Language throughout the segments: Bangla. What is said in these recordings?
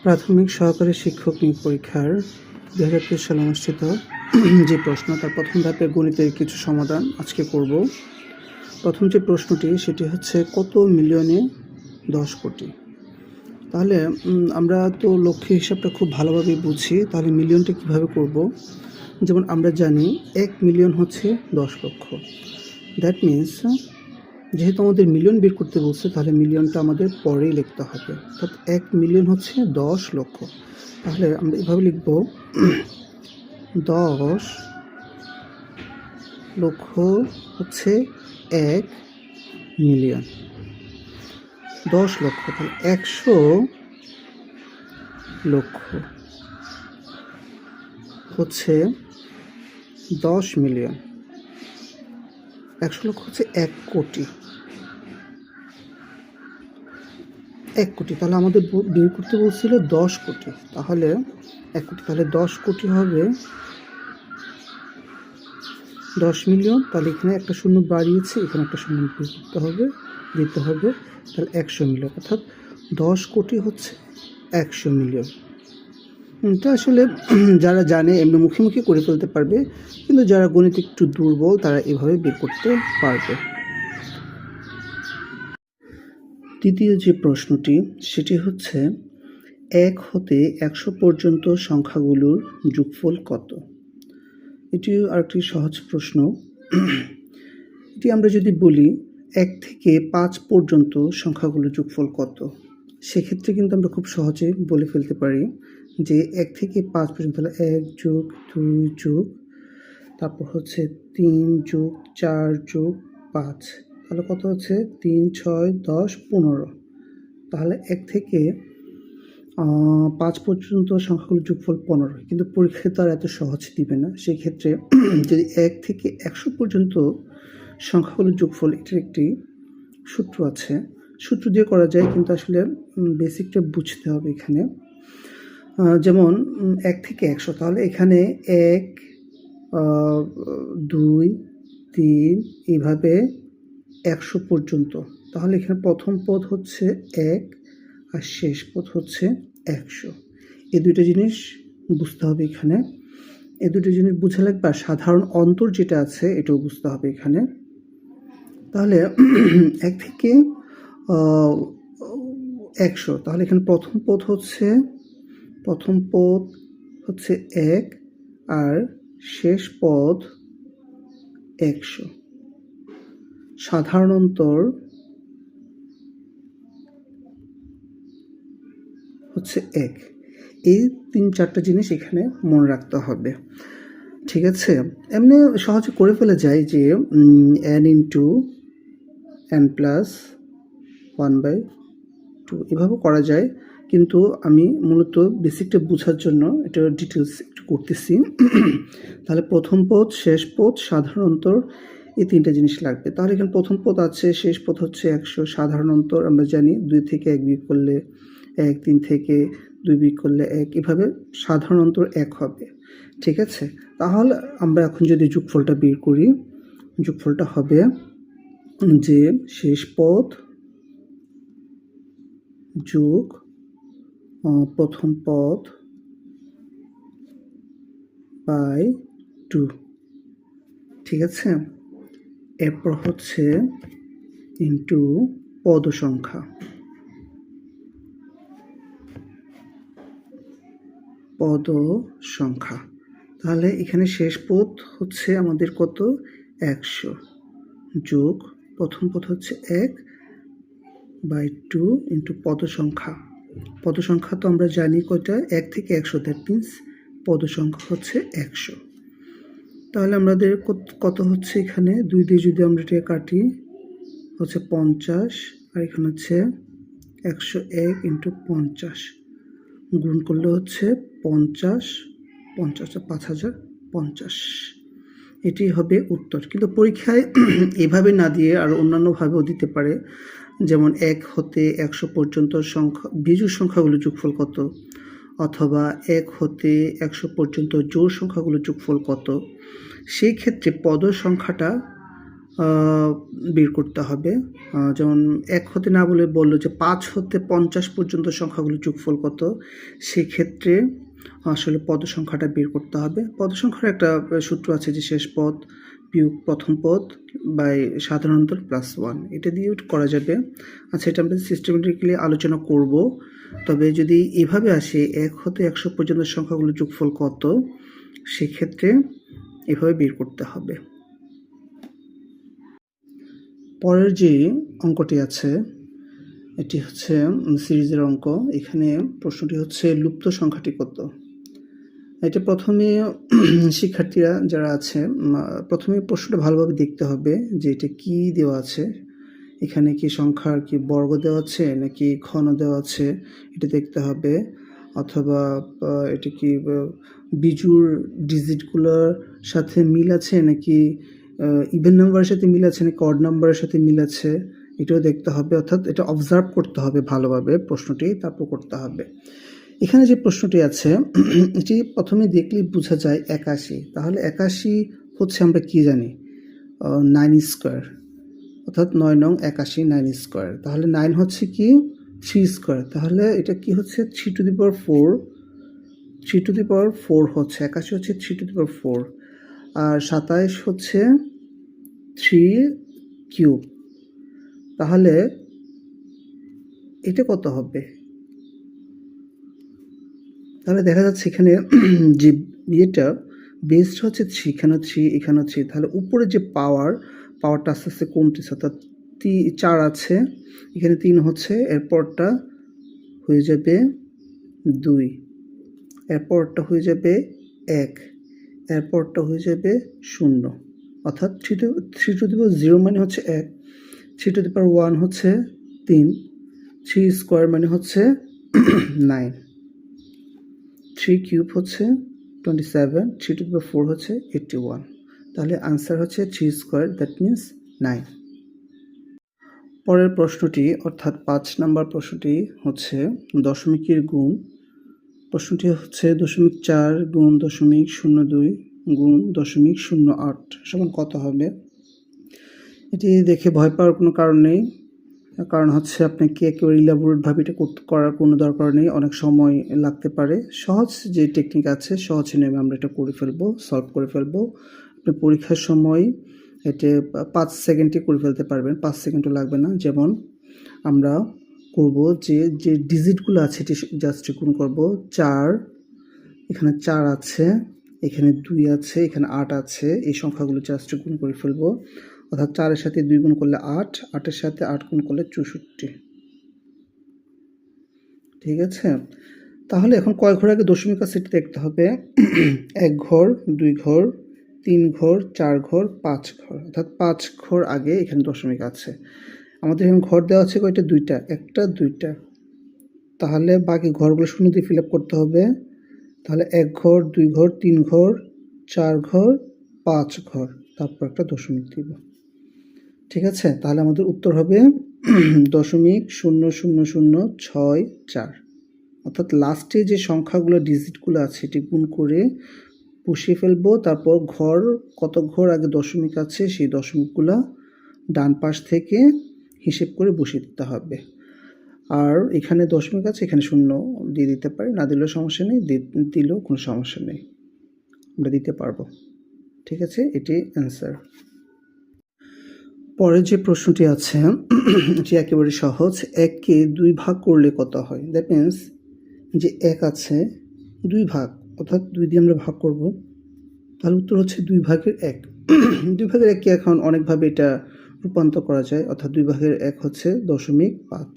প্রাথমিক সহকারী শিক্ষক নিয়োগ পরীক্ষার 2023 সালে অনুষ্ঠিত যে প্রশ্ন তার প্রথম ধাপে গণিতের কিছু সমাধান আজকে করব। প্রথম যে প্রশ্নটি সেটি হচ্ছে কত মিলিয়নে 10 কোটি। তাহলে আমরা তো লক্ষ্য হিসাবটা খুব ভালোভাবে বুঝি, তাহলে মিলিয়নটা কিভাবে করব। যেমন আমরা জানি 1 মিলিয়ন হচ্ছে 10 লক্ষ। দ্যাট মিনস যেহেতু আমাদের মিলিয়ন বের করতে বলছে, তাহলে মিলিয়নটা আমাদের পরেই লিখতে হবে। অর্থাৎ 1 মিলিয়ন হচ্ছে 10 লক্ষ। তাহলে আমরা এভাবে লিখব 10 লক্ষ হচ্ছে 1 মিলিয়ন। 10 লক্ষ তাহলে 100 লক্ষ হচ্ছে 10 মিলিয়ন। 100 লক্ষ হচ্ছে 1 কোটি। 1 কোটি তাহলে আমাদের বের করতে বলছিল 10 কোটি, তাহলে 1 কোটি তাহলে 10 কোটি হবে 10 মিলিয়ন। তাহলে এখানে একটা শূন্য বাড়িয়েছে, এখানে একটা শূন্য দিতে হবে তাহলে 100 মিলিয়ন, অর্থাৎ 10 কোটি হচ্ছে 100 মিলিয়ন। এটা আসলে যারা জানে এমনি মুখে মুখে করে ফেলতে পারবে, কিন্তু যারা গণিত একটু দুর্বল তারা এভাবে বের করতে পারবে। দ্বিতীয় যে প্রশ্নটি সেটি হচ্ছে 1 হতে 100 পর্যন্ত সংখ্যাগুলোর যোগফল কত। এটি আরেকটি সহজ প্রশ্ন। এটি আমরা যদি বলি 1 থেকে 5 পর্যন্ত সংখ্যাগুলোর যোগফল কত, সেক্ষেত্রে কিন্তু আমরা খুব সহজে বলে ফেলতে পারি যে 1 থেকে 5 পর্যন্ত হলে 1 যোগ 2 যোগ তারপর হচ্ছে 3 যোগ 4 যোগ 5, তাহলে কত হচ্ছে 3, 6, 10, 15। তাহলে 1 থেকে 5 পর্যন্ত সংখ্যাগুলোর যোগফল 15, কিন্তু পরীক্ষায় তো আর এত সহজ দিবে না। সেই ক্ষেত্রে যদি 1 থেকে 100 পর্যন্ত সংখ্যাগুলোর যোগফল, এটার একটি সূত্র আছে, সূত্র দিয়ে করা যায়, কিন্তু আসলে বেসিকটা বুঝতে হবে এখানে। যেমন 1 থেকে 100, তাহলে এখানে 1, 2, 3 এইভাবে 100 পর্যন্ত। তাহলে এখানে প্রথম পদ হচ্ছে 1 আর শেষ পদ হচ্ছে 100। এই দুটো জিনিস বুঝতে হবে এখানে। এই দুটো জিনিস বুঝা লাগবে, আর সাধারণ অন্তর যেটা আছে এটাও বুঝতে হবে এখানে। তাহলে 1 থেকে 100, তাহলে এখানে প্রথম পদ হচ্ছে 1 আর শেষ পদ 100। সাধারণ অন্তর হচ্ছে 1। এই 3-4টা জিনিস এখানে মনে রাখতে হবে, ঠিক আছে। এমনি সহজে করে ফেলা যায় যে n ইন্টু n প্লাস 1/2 এভাবে করা যায়, কিন্তু আমি মূলত বেসিকটা বোঝার জন্য এটা ডিটেলস একটু করতেছি। তাহলে প্রথম পদ, শেষ পদ, সাধারণ অন্তর, এই 3টা জিনিস লাগবে। তাহলে এখানে প্রথম পদ আছে, শেষ পদ হচ্ছে 100, সাধারণ অন্তর আমরা জানি 2 থেকে 1 বিয়োগ করলে 1, 3 থেকে 2 বিয়োগ করলে 1, এভাবে সাধারণ অন্তর 1 হবে, ঠিক আছে। তাহলে আমরা এখন যদি যোগফলটা বের করি, যোগফলটা হবে যে শেষ পদ যোগ প্রথম পদ বাই 2, ঠিক আছে। এরপর হচ্ছে ইন্টু পদ সংখ্যা, তাহলে এখানে শেষ পদ হচ্ছে আমাদের কত 100 যোগ প্রথম পদ হচ্ছে 1/2 ইন্টু পদ সংখ্যা তো আমরা জানি কয়টা, 1 থেকে 100, দ্যাট মিনস পদ সংখ্যা হচ্ছে 100। তাহলে আমাদের কত হচ্ছে এখানে 2 দিয়ে যদি আমরা এটা কাটি হচ্ছে 50, আর এখানে হচ্ছে 101 ইন্টু 50, গুণ করলে হচ্ছে 50, 5050, এটি হবে উত্তর। কিন্তু পরীক্ষায় এভাবে না দিয়ে আর অন্যান্যভাবেও দিতে পারে, যেমন 1 হতে 100 পর্যন্ত বিজোড় সংখ্যাগুলোর যোগফল কত, অথবা 1 হতে 100 পর্যন্ত জোড় সংখ্যাগুলোর যোগফল কত। সেই ক্ষেত্রে পদ সংখ্যাটা বের করতে হবে। যেমন ১ হতে না বলে বলল যে ৫ হতে ৫০ পর্যন্ত সংখ্যাগুলোর যোগফল কত? সেক্ষেত্রে আসলে পদ সংখ্যাটা বের করতে হবে। পদ সংখ্যার একটা সূত্র আছে যে শেষ পদ বিয়োগ প্রথম পদ বাই সাধারণ অন্তর প্লাস 1, এটা দিয়েও করা যাবে। আচ্ছা, এটা আমরা সিস্টেমেটিক্যালি আলোচনা করব। তবে যদি এভাবে আসে ১ হতে ১০০ পর্যন্ত সংখ্যাগুলোর যোগফল কত, সেক্ষেত্রে এভাবে বের করতে হবে। পরের যে অঙ্কটি আছে এটি হচ্ছে সিরিজের অঙ্ক। এখানে প্রশ্নটি হচ্ছে লুপ্ত সংখ্যাটি কত? এটা প্রথমে শিক্ষার্থীরা যারা আছে প্রথমে প্রশ্নটা ভালোভাবে দেখতে হবে যে এটা কি দেওয়া আছে, এখানে কি সংখ্যার কি বর্গ দেওয়া আছে নাকি ঘন দেওয়া আছে এটা দেখতে হবে, অথবা এটা কি বিজোড় ডিজিটগুলোর সাথে মিল আছে নাকি ইভেন নাম্বারের সাথে মিল আছে নাকি অড নাম্বারের সাথে মিল আছে, এটাও দেখতে হবে। অর্থাৎ এটা অবজার্ভ করতে হবে ভালোভাবে প্রশ্নটি, তারপর করতে হবে। এখানে যে প্রশ্নটি আছে এটি প্রথমে দেখলেই বোঝা যায় ৮১। তাহলে ৮১ হচ্ছে আমরা কি জানি 9 স্কোয়ার, অর্থাৎ ৯ নং ৮১ 9 স্কোয়ার। তাহলে 9 হচ্ছে কি 3 স্কোয়ার, তাহলে এটা কি হচ্ছে 3 to the power 4, 3 to the পাওয়ার 4 হচ্ছে ৮১ হচ্ছে 3 টু দি পাওয়ার 4, আর ২৭ হচ্ছে 3 কিউব। তাহলে এটা কত হবে? তাহলে দেখা যাচ্ছে এখানে যে ইয়েটা বেসটা হচ্ছে 3, এখানেও 3 এখানেও 3, তাহলে উপরে যে পাওয়ারটা আস্তে আস্তে কমতেছে, অর্থাৎ 4 আছে, এখানে 3 হচ্ছে, এরপরটা হয়ে যাবে 2, এরপরটা হয়ে যাবে 1, এরপরটা হয়ে যাবে 0, অর্থাৎ 3 টু দি পাওয়ার 0 মানে হচ্ছে 1, 3 টু দি পাওয়ার 1 হচ্ছে 3, 3 স্কোয়ার মানে হচ্ছে 9, 3 কিউব হচ্ছে 27, 3 টু দি পাওয়ার 4 হচ্ছে 81। তাহলে আনসার হচ্ছে 3 স্কোয়ার, দ্যাট মিন্স 9। পরের প্রশ্নটি অর্থাৎ ৫ নম্বর প্রশ্নটি হচ্ছে দশমিকের গুণ। প্রশ্নটি হচ্ছে 0.4 গুণ 0.02 গুণ 0.08 সমান কত হবে? এটি দেখে ভয় পাওয়ার কোনো কারণ নেই, কারণ হচ্ছে আপনাকে একেবারে ইলাবোরেটভাবে এটা করার কোনো দরকার নেই, অনেক সময় লাগতে পারে। সহজ যে টেকনিক আছে সহজ নিয়মে আমরা এটা করে ফেলবো, সলভ করে ফেলবো। আপনি পরীক্ষার সময় এটা 5 সেকেন্ডে করে ফেলতে পারবেন, 5 সেকেন্ডও লাগবে না। যেমন আমরা করব যে ডিজিটগুলো আছে এটি জাস্ট গুণ করব। 4, এখানে 4 আছে, এখানে 2 আছে, এখানে 8 আছে, এই সংখ্যাগুলো জাস্ট গুণ করে ফেলবো। অর্থাৎ 4-এর সাথে 2 গুণ করলে 8, 8-এর সাথে 8 গুণ করলে 64। ঠিক আছে, তাহলে এখন কয় ঘর আগে দশমিক আছে সেটা দেখতে হবে। 1 ঘর, 2 ঘর, 3 ঘর, 4 ঘর, 5 ঘর, অর্থাৎ 5 ঘর আগে এখানে দশমিক আছে। আমাদের এখানে ঘর দেওয়া আছে কয়টা? 2টা, 1টা 2টা। তাহলে বাকি ঘরগুলো শূন্য দিয়ে ফিল আপ করতে হবে। তাহলে 1 ঘর, 2 ঘর, 3 ঘর, 4 ঘর, 5 ঘর, তারপর একটা দশমিক দিব। ঠিক আছে, তাহলে আমাদের উত্তর হবে 0.000664, অর্থাৎ লাস্টে যে সংখ্যাগুলো ডিজিটগুলো আছে এটি গুণ করে বসিয়ে ফেলবো। তারপর কত ঘর আগে দশমিক আছে সেই দশমিকগুলো ডান পাশ থেকে হিসেব করে বসিয়ে দিতে হবে। আর এখানে দশমিক আছে, এখানে শূন্য দিয়ে দিতে পারি, না দিলেও সমস্যা নেই, দিলেও কোনো সমস্যা নেই, আমরা দিতে পারবো। ঠিক আছে, এটি অ্যান্সার। পরের যে প্রশ্নটি আছে এটি একেবারে সহজ। 1কে 2 ভাগ করলে কত হয়? দ্যাট মিন্স যে 1 আছে 2 ভাগ, অর্থাৎ 2 দিয়ে আমরা ভাগ করব, তাহলে উত্তর হচ্ছে 2 ভাগের 1। 2 ভাগের 1কে এখন অনেকভাবে এটা রূপান্তর করা যায়, অর্থাৎ 2 ভাগের 1 হচ্ছে 0.5,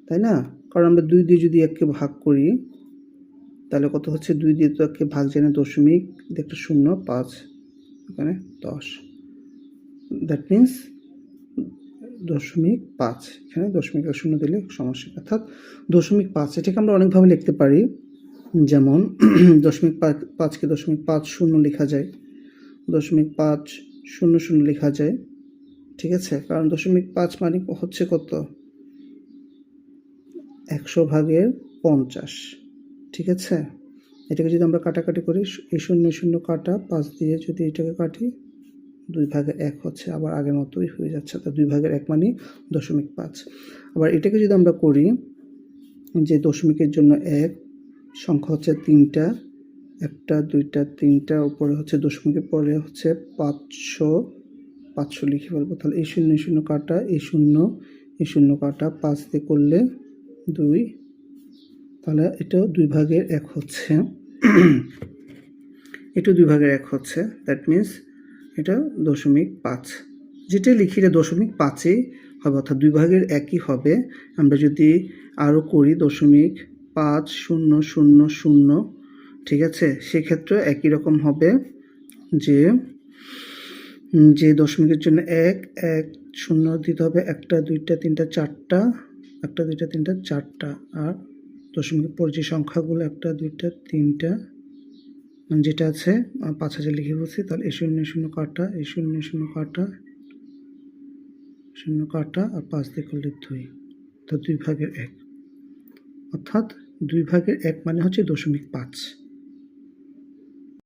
তাই না? কারণ আমরা 2 দিয়ে যদি 1কে ভাগ করি তাহলে কত হচ্ছে? 2 দিয়ে তো 1কে ভাগ যায় না, দশমিক একটা 0, 5, এখানে 10, দ্যাট মিন্স 0.5, এখানে দশমিক 0 দিলে সমস্যা, অর্থাৎ 0.5। এটাকে আমরা অনেকভাবে লিখতে পারি, যেমন 0.5কে 0.50 লেখা যায়, 0.500 লেখা যায়। ঠিক আছে, কারণ 0.5 মানে হচ্ছে কত? 100/50। ঠিক আছে, এটাকে যদি আমরা কাটাকাটি করি, এই 0 0 কাটা 5 দিয়ে যদি এটাকে কাটি 2/1 হচ্ছে আবার আগের মতোই হয়ে যাচ্ছে, তো 2/1 মানে 0.5। আবার এটাকে যদি আমরা করি যে দশমিকের জন্য 1 সংখ্যা হচ্ছে 3টা, 1টা 2টা 3টা, উপরে হচ্ছে দশমিকের পরে হচ্ছে 500 লিখে ফেলবো। তাহলে এই 0 0 কাটা, এই 0 কাটা, 5 দিয়ে করলে 2, তাহলে এটাও 2/1 হচ্ছে। এটাও 2/1 হচ্ছে, দ্যাট মিন্স এটা 0.5। যেটা লিখি এটা 0.5ই হবে, অর্থাৎ 2/1ই হবে। আমরা যদি আরও করি 0.5000, ঠিক আছে, সেক্ষেত্রে একই রকম হবে যে দশমিকের জন্য 1 1 0 দিতে হবে, 1টা 2টা 3টা 4টা, 1টা 2টা 3টা 4টা, আর দশমিকের পর যে সংখ্যাগুলো 1টা 2টা 3টা যেটা আছে 5000 লিখে বলছি। তাহলে এই 0 0 কাটা, এই 0 0 কাটা, 0 কাটা, আর 5 দিয়ে করলে 2, তো 2/1, অর্থাৎ 2/1 মানে হচ্ছে 0.5।